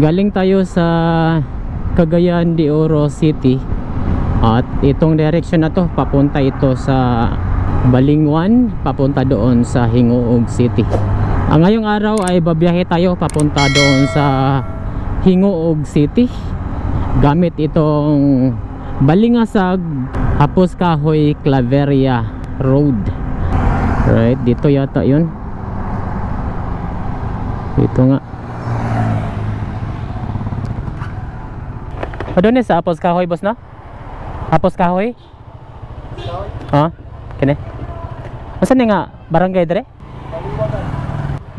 Galing tayo sa Cagayan de Oro City at itong direction na to papunta ito sa Balingwan, papunta doon sa Hingoog City. Ngayong araw ay babiyahe tayo papunta doon sa Hingoog City gamit itong Balingasag Hapos Kahoy Claveria Road. Right, dito yata yun. Dito nga. Doon sa Hapos Kahoy, boss na? Hapos Kahoy? Ha? Kene? Masan nga barangay dere?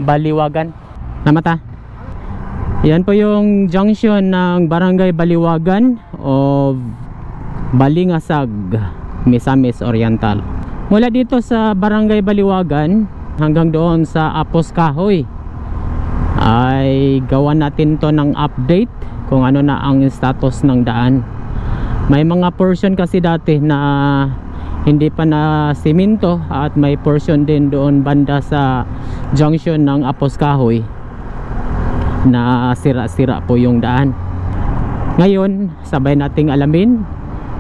Baliwagan. Namata? Yan po yung junction ng barangay Baliwagan of Balingasag, Misamis Oriental. Mula dito sa barangay Baliwagan hanggang doon sa Hapos Kahoy ay gawan natin to ng update kung ano na ang status ng daan. May mga portion kasi dati na hindi pa na simento at may portion din doon banda sa junction ng Hapos Kahoy na sira-sira po yung daan. Ngayon sabay nating alamin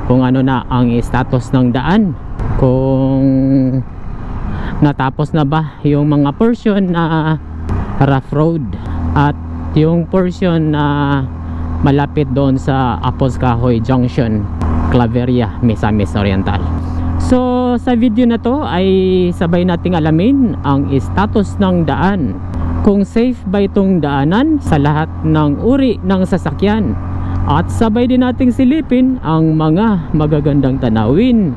kung ano na ang status ng daan, kung natapos na ba yung mga portion na rough road at yung portion na malapit doon sa Hapos Kahoy Junction, Claveria, Misamis Oriental. So sa video na to ay sabay nating alamin ang status ng daan, kung safe ba itong daanan sa lahat ng uri ng sasakyan, at sabay din nating silipin ang mga magagandang tanawin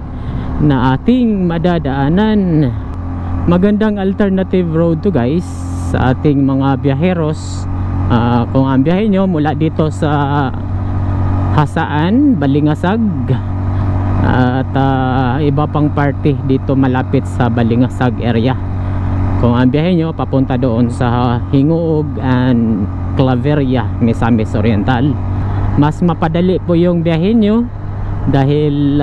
na ating madadaanan. Magandang alternative road to guys sa ating mga biyaheros. Kung ang biyahe nyo mula dito sa Hasaan, Balingasag at iba pang party dito malapit sa Balingasag area, kung ang biyahe nyo papunta doon sa Hingoog and Claveria, Misamis Oriental, mas mapadali po yung biyahe nyo dahil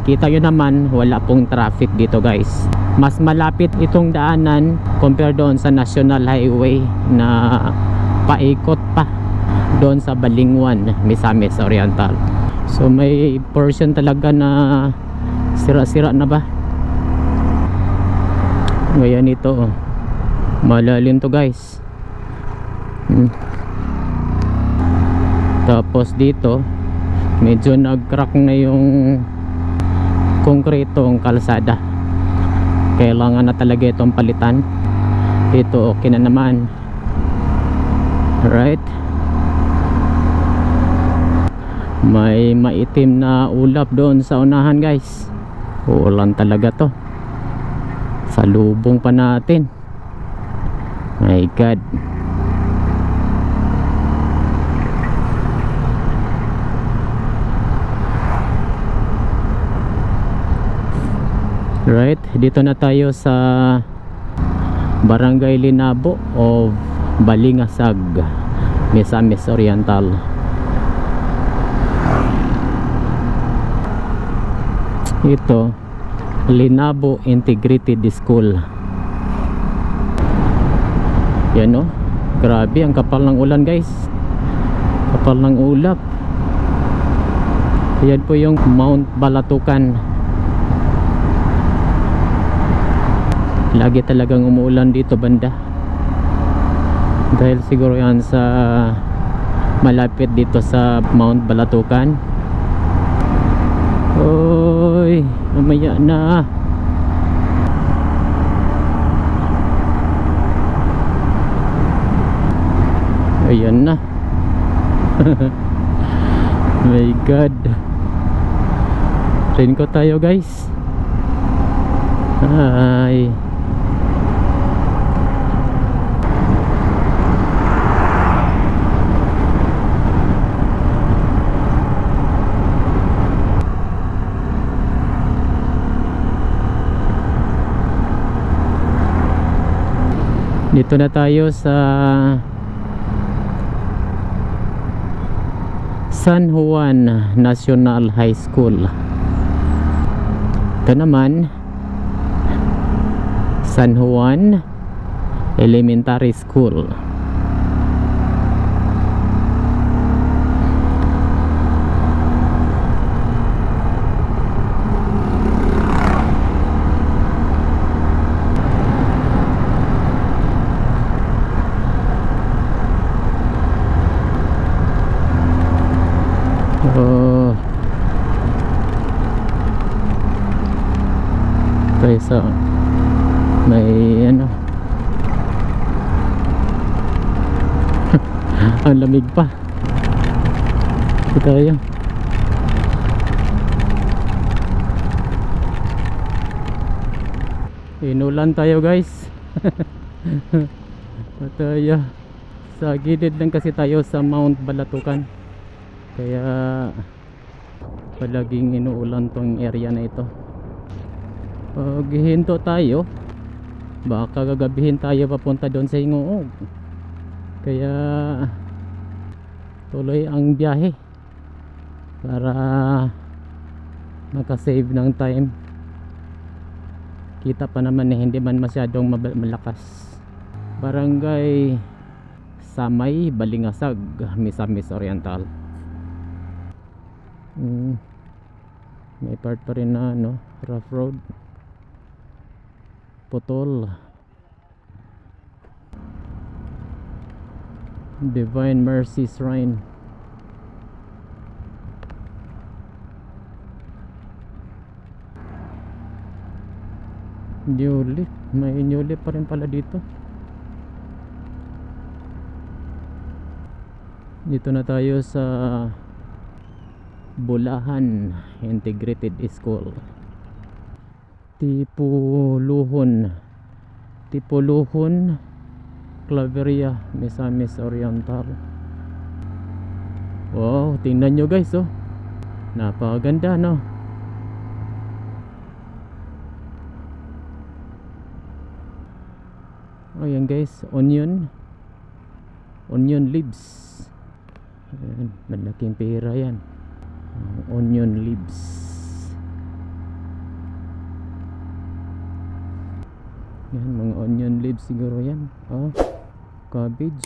kita nyo naman wala pong traffic dito guys. Mas malapit itong daanan compare doon sa National Highway na paikot pa doon sa Balingwan, Misamis Oriental. So may portion talaga na sira-sira na ba. Ngayon ito malalim to guys. Tapos dito medyo nag-crack na yung konkretong kalsada, kailangan na talaga itong palitan. Ito okay na naman. Right, may maitim na ulap doon sa unahan guys. Ulan talaga to, salubong pa natin. My God. Right, dito na tayo sa Barangay Linabo of Balingasag, Misamis Oriental. Ito Linabo Integrated School. Yan o, grabe ang kapal ng ulan guys, kapal ng ulap. Yan po yung Mount Balatukan. Lagi talagang umuulan dito banda, dahil siguro yan sa malapit dito sa Mount Balatukan. Oy, mamaya na. Ayan na. My God, raincoat tayo guys. Ay, dito na tayo sa San Juan National High School. Ito naman San Juan Elementary School. Oh, tayo sa may ano ang lamig pa. Ito tayo. Inulan tayo guys. Tayo sa gilid lang kasi tayo sa Mount Balatukan, kaya palaging inuulan tong area na ito. Pag hihinto tayo, baka gagabihin tayo papunta doon sa Hingoog, kaya tuloy ang biyahe para makasave ng time. Kita pa naman na hindi man masyadong malakas. Barangay Samay, Balingasag, Misamis Oriental. May part pa rin na no, rough road, putol. Divine Mercy Shrine. New leaf, may new leaf pa rin pala dito. Dito na tayo sa Bulahan Integrated School. Tipuluhon, Claveria, Misamis Oriental. Wow, tingnan nyo guys, oh, napakaganda no. Oh yan guys, onion leaves. Ayan, malaking pera yan. Onion leaves. Yan, mga onion leaves siguro yan. Oh, cabbage.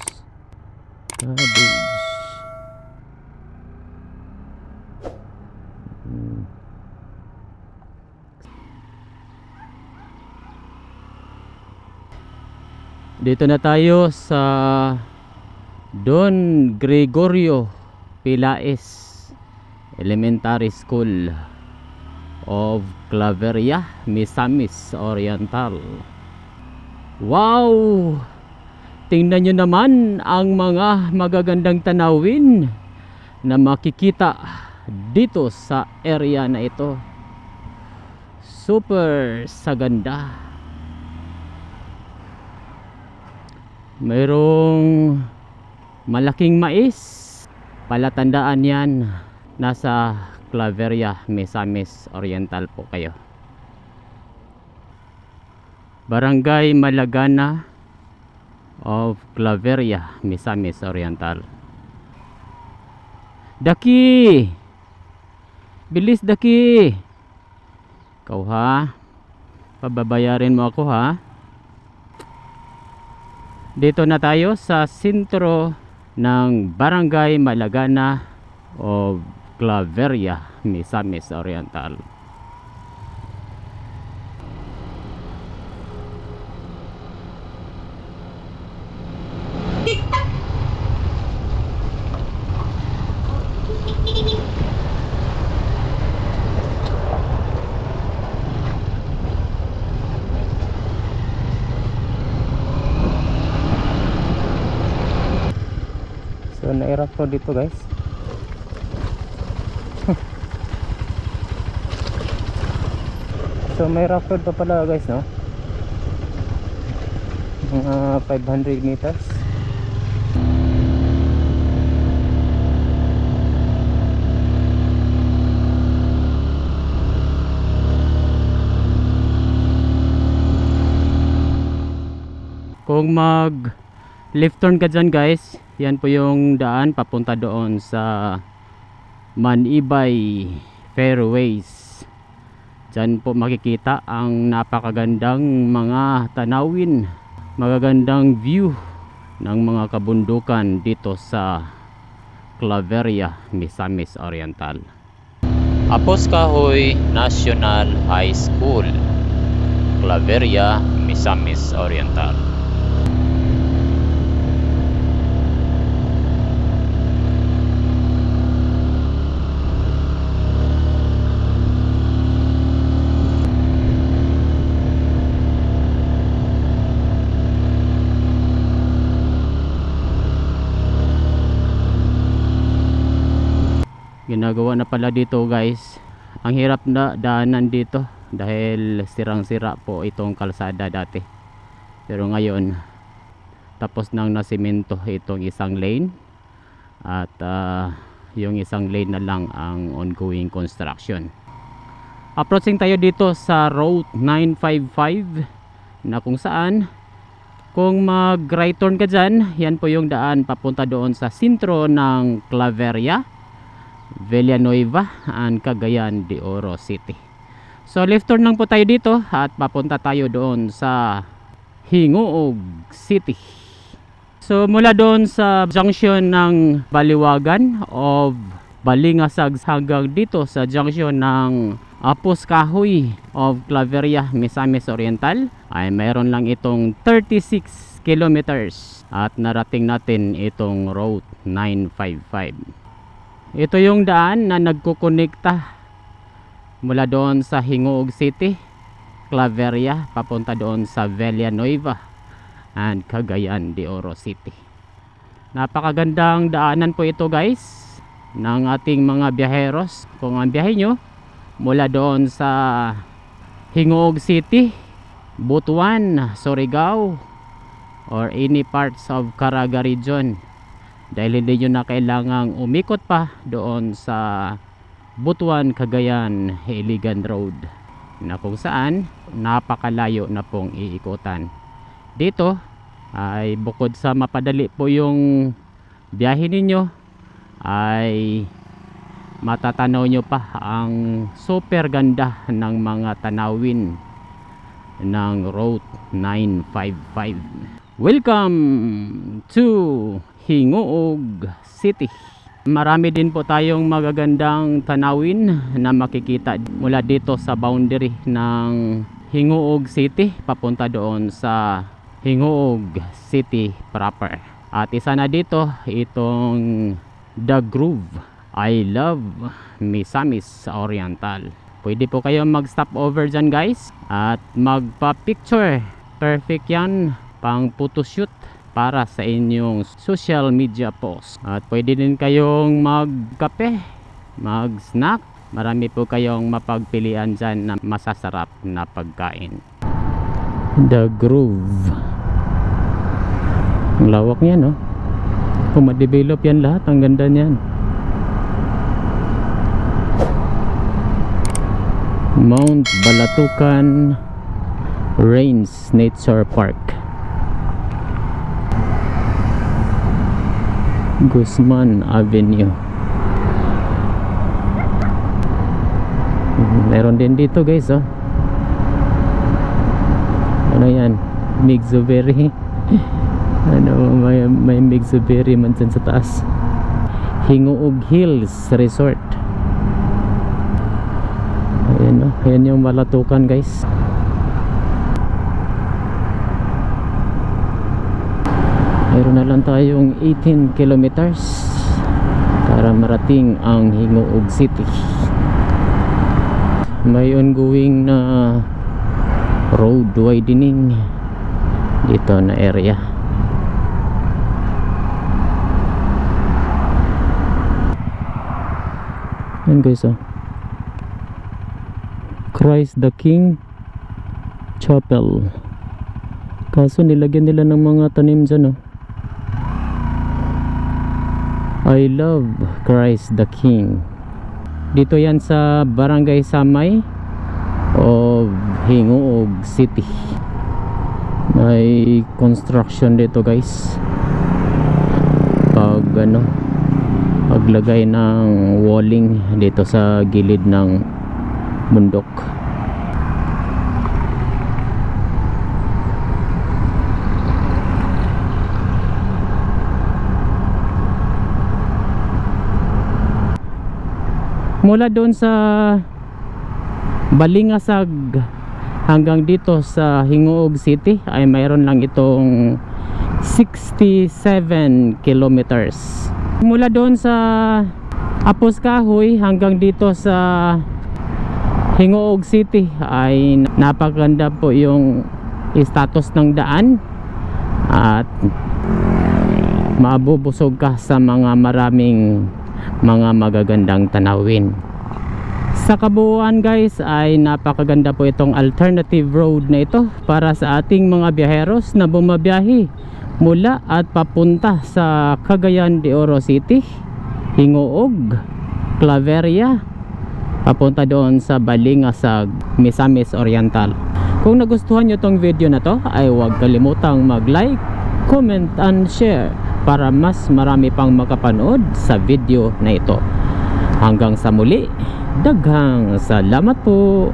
Dito na tayo sa Don Gregorio Pilaes Elementary School of Claveria, Misamis Oriental. Wow! Tingnan nyo naman ang mga magagandang tanawin na makikita dito sa area na ito. Super saganda. Mayroong malaking mais, palatandaan yan, nasa Claveria, Misamis Oriental po kayo. Barangay Malagana of Claveria, Misamis Oriental. Daki! Bilis Daki! Ikaw ha, pababayarin mo ako ha. Dito na tayo sa sentro ng Barangay Malagana o Claveria, Misamis Oriental. So na-erupt ko dito guys. So may rough road pa pala guys, no? Mga 500 meters. Kung mag left turn ka dyan guys, yan po yung daan papunta doon sa Manibay Fairways. Dyan po makikita ang napakagandang mga tanawin, magagandang view ng mga kabundukan dito sa Claveria, Misamis Oriental. Apos Kahoy National High School, Claveria, Misamis Oriental. ginagawa na pala dito guys. Ang hirap na daanan dito dahil sirang-sira po itong kalsada dati, pero ngayon tapos nang nasimento itong isang lane at yung isang lane na lang ang ongoing construction. Approaching tayo dito sa Route 955 na kung saan kung mag right turn ka dyan, yan po yung daan papunta doon sa sentro ng Claveria, Villanueva and Cagayan de Oro City. So left turn lang po tayo dito at papunta tayo doon sa Hingoog City. So mula doon sa junction ng Baliwagan of Balingasag hanggang dito sa junction ng Apos Kahoy of Claveria, Misamis Oriental ay mayroon lang itong 36 kilometers at narating natin itong Route 955. Ito yung daan na nagkukonekta mula doon sa Hingoog City, Claveria papunta doon sa Villanueva and Cagayan de Oro City. Napakagandang daanan po ito guys ng ating mga biyaheros. Kung ang biyahe nyo mula doon sa Hingoog City, Butuan, Surigao or any parts of Caraga region, dahil hindi nyo na kailangang umikot pa doon sa Butuan, Cagayan, Iligan Road na kung saan napakalayo na pong iikutan. Dito ay bukod sa mapadali po yung biyahe ninyo ay matatanaw nyo pa ang super ganda ng mga tanawin ng Route 955. Welcome to Hingoog City. Marami din po tayong magagandang tanawin na makikita mula dito sa boundary ng Hingoog City papunta doon sa Hingoog City proper. At isa na dito itong The Groove, I Love Misamis Oriental. Pwede po kayo mag stop over dyan guys at magpa picture. Perfect yan pang photoshoot para sa inyong social media post. At pwede din kayong magkape, mag snack. Marami po kayong mapagpilian dyan na masasarap na pagkain. The Groove, ang lawak niya no. Kung ma-develop yan lahat, ang ganda niyan. Mount Balatucan Rains Nature Park, Guzman Avenue. Meron din dito guys oh. Ano yan? Mixoberry. Ano, may mixoberry man dyan sa taas. Hingoog Hills Resort. Ayan o, ayan yung Balatucan guys. Mayroon na lang tayong 18 kilometers para marating ang Hingoog City. May ongoing na road widening dito na area. Yan guys oh, Christ the King Chapel. Kaso nilagyan nila ng mga tanim dyan oh. I Love Christ the King. Dito yan sa Barangay Samay of Hingoog City. May construction dito guys. Pag ano, paglagay ng walling dito sa gilid ng bundok. Mula doon sa Balingasag hanggang dito sa Hingoog City ay mayroon lang itong 67 kilometers. Mula doon sa Apos Kahoy hanggang dito sa Hingoog City ay napakaganda po yung status ng daan at mabubusog ka sa mga maraming mga magagandang tanawin. Sa kabuuan guys ay napakaganda po itong alternative road na ito para sa ating mga biyaheros na bumabiyahe mula at papunta sa Cagayan de Oro City, Hingoog, Claveria, papunta doon sa Balingasag, Misamis Oriental. Kung nagustuhan nyo tong video na to ay huwag kalimutang mag-like, comment and share para mas marami pang makapanood sa video na ito. Hanggang sa muli, daghang salamat po.